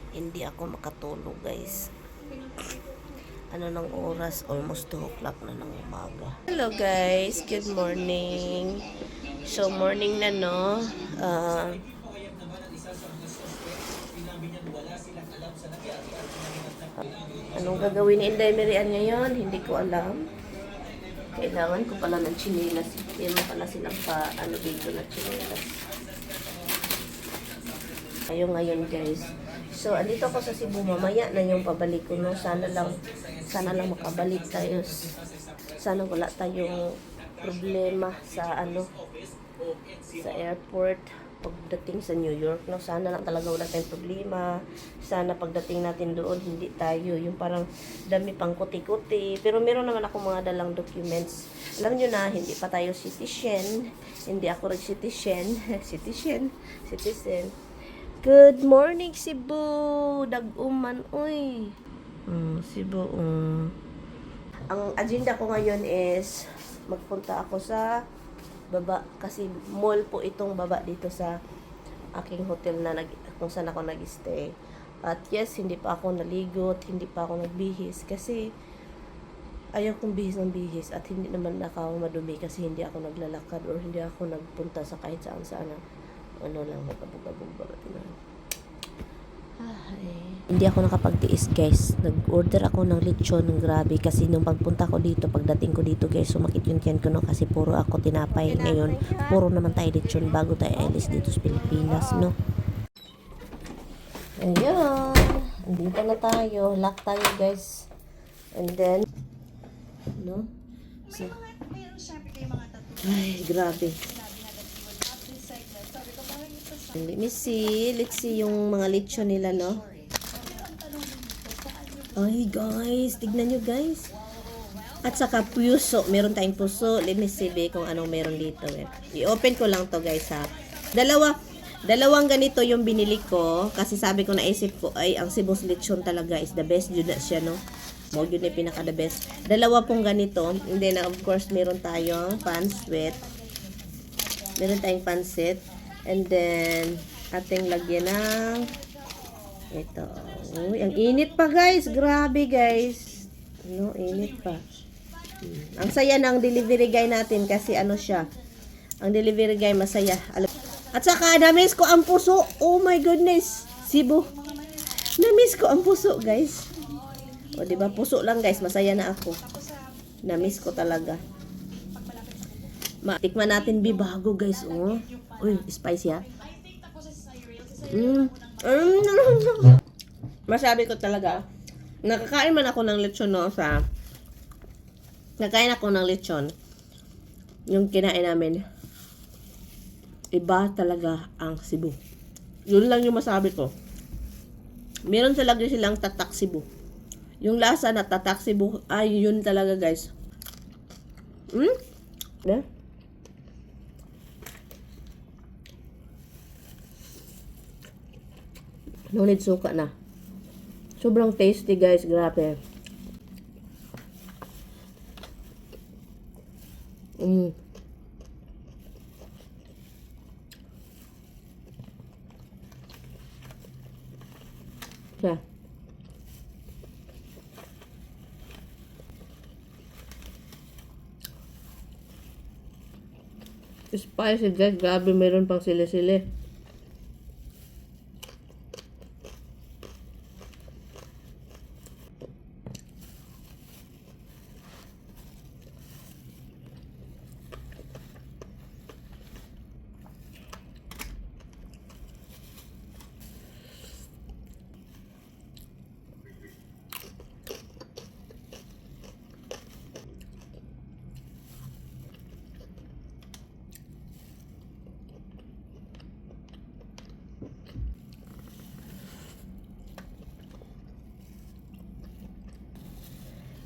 Hindi ako makatulog, guys. Ano ng oras? Almost 2 o'clock na ng umaga. Hello, guys. Good morning. So, morning na, no? Anong gagawin ni Inday Miriam ngayon? Hindi ko alam. Kailangan ko pala ng chinelas. Meron pala silang ano dito na chinelas. Ayun ngayon, guys. So, andito ako sa Cebu. Mamaya na yung pabalik ko, no? Sana lang makabalik tayo. Sana wala tayong problema sa sa airport pagdating sa New York, no? Sana lang talaga wala tayong problema. Sana pagdating natin doon, hindi tayo yung parang dami pang kuti-kuti. Pero meron naman ako mga dalang documents. Alam nyo na, hindi pa tayo citizen. Hindi ako citizen. Citizen. Good morning, Cebu! Dag-uman, uy! Cebu, Ang agenda ko ngayon is magpunta ako sa baba kasi mall po itong baba dito sa aking hotel na kung saan ako nag-stay. At yes, hindi pa ako naligo at hindi pa ako nagbihis kasi ayaw kong bihis at hindi naman ako madumi kasi hindi ako naglalakad or hindi ako nagpunta sa kahit saan lang magkabog-abog ba hindi ako nakapagtiis, guys. Nag-order ako ng lechon ng grabe kasi nung pagpunta ko dito, pagdating ko dito, guys, sumakit yung tiyan ko, no, kasi puro ako tinapay. Ngayon, puro naman tayo lechon bago tayo alis dito sa Pilipinas, no. Ayun. Andito na tayo. Lock tayo, guys. And then, no? So, ay, grabe. Let's see yung mga lechon nila, no? Ay, guys. Tignan nyo, guys. At saka puso. Meron tayong puso. Let me see, kung anong meron dito, I-open ko lang to, guys, ha. Dalawang ganito yung binili ko. Kasi sabi ko, naisip ko, ay, ang Cebu's lechon talaga is the best. Yun na siya, no? Mo yun na pinaka the best. Dalawa pong ganito. And then, of course, meron tayong pancit. Meron tayong pancit. And then, ating lagyan ng ito. Uy, ang init pa, guys. Grabe, guys. No, init pa. Ang saya ng delivery guy natin kasi ano siya. Ang delivery guy masaya. At saka, na-miss ko ang puso. Oh my goodness. Cebu. Na-miss ko ang puso, guys. O, diba? Puso lang, guys. Masaya na ako. Na-miss ko talaga. Tikman natin bibago, guys. Oh. Uy, spicy, ha? Masabi ko talaga, nakakain man ako ng lechon, no, nakain ako ng lechon. Yung kinain namin, iba talaga ang Cebu. Yun lang yung masabi ko. Meron talaga silang tatak Cebu. Yung lasa na tatak Cebu, ay yun talaga, guys. Yeah? No need suka na. Sobrang tasty, guys. Grabe. Yeah. Spicy, guys. Grabe, meron pang sili-sili.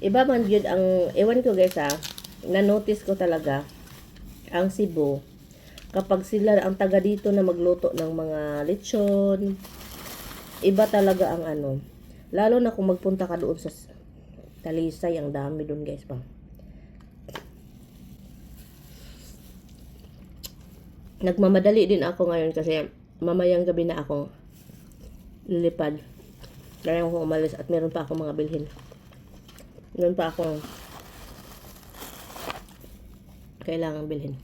Iba man yun ang, ewan ko, guys, na-notice ko talaga, ang Cebu, kapag sila ang taga dito na magluto ng mga lechon, iba talaga ang lalo na kung magpunta ka doon sa Talisay, ang dami doon, guys, pa. Nagmamadali din ako ngayon kasi mamayang gabi na ako lilipad. Kaya ko umalis at meron pa ako mga bilhin. Meron pa ako kailangan bilhin.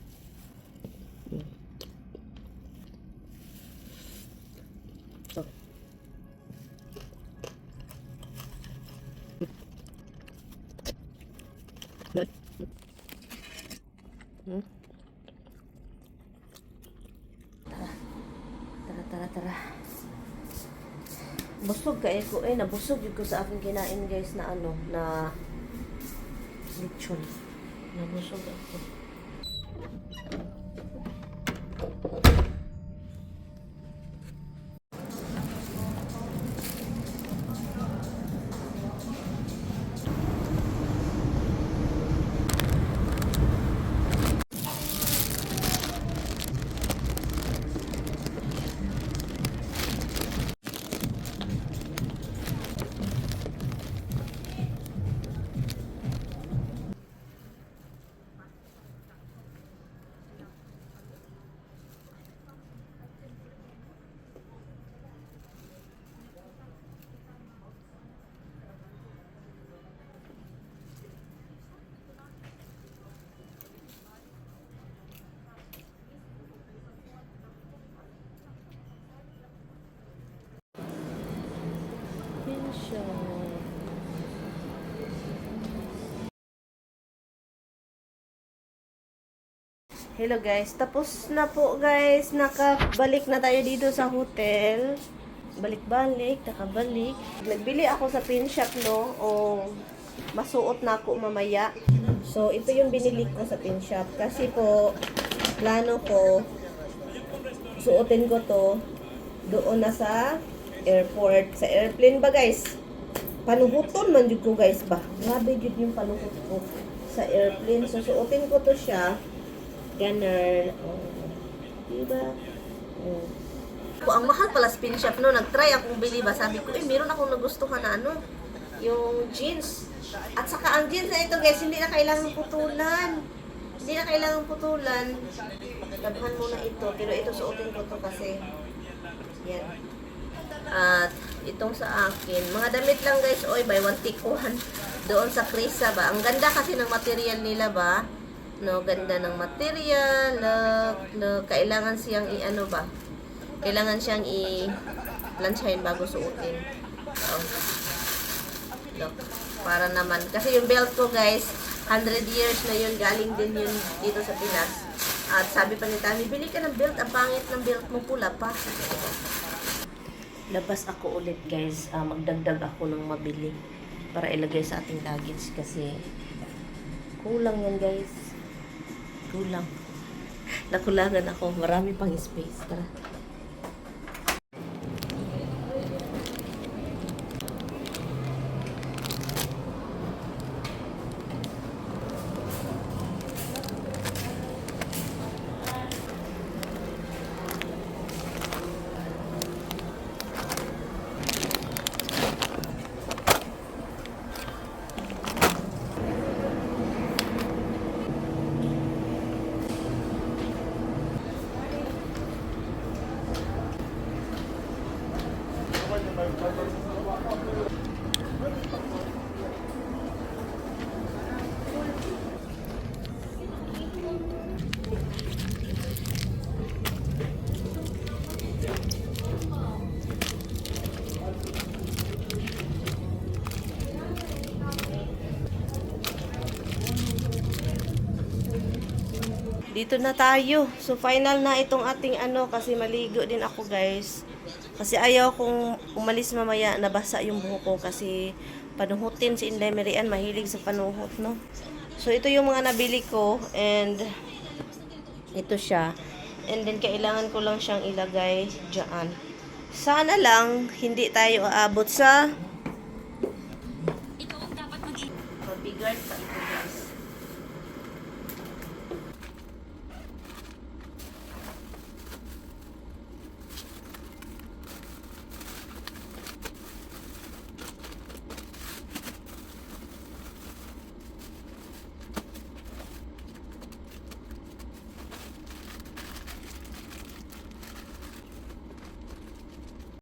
So. Tara. Busog kaya ko nabusog yung ko sa aking kinain guys na na lechon. Nabusog ako. Hello guys, tapos na po guys, nakabalik na tayo dito sa hotel. Balik-balik, nakabalik. Nagbili ako sa pin shop o masuot na ako mamaya. So ito yung binili ko sa pin shop kasi po plano ko suotin ko to doon na sa airport, sa airplane ba guys. Panuhuton man jud ko guys ba. Grabe jud yung panuhot ko sa airplane. So suotin ko to siya. Ganun. Diba? Ang mahal pala sa pin shop no. Nag-try akong bili ba. Sabi ko, meron akong nagustuhan na yung jeans. At saka ang jeans na ito guys, hindi na kailangang putulan. Hindi na kailangang putulan. Labhan muna ito. Pero ito suotin ko to kasi. Yan. At itong sa akin. Mga damit lang guys. Oy, buy one take one. Doon sa Krisa ba. Ang ganda kasi ng material nila ba. No, ganda ng material. Look. Kailangan siyang ba? Kailangan siyang i-lansyahin bago suotin. So, look. Para naman. Kasi yung belt ko guys, 100 years na yun. Galing din yun dito sa Pinas. At sabi pa ni Tami, bili ka ng belt. Ang pangit ng belt mo, pula pa. Labas ako ulit guys. Magdagdag ako ng mabili para ilagay sa ating luggage kasi kulang yan guys. Kulang. Nakulangan ako. Marami pang space. Tara. Dito na tayo. So, final na itong ating kasi maligo din ako, guys. Kasi ayaw kong umalis mamaya, nabasa yung buhok ko kasi panuhutin si Inday Marian, mahilig sa panuhot, no? So, ito yung mga nabili ko and ito siya. And then, kailangan ko lang siyang ilagay dyan. Sana lang, hindi tayo aabot sa mabigat pa.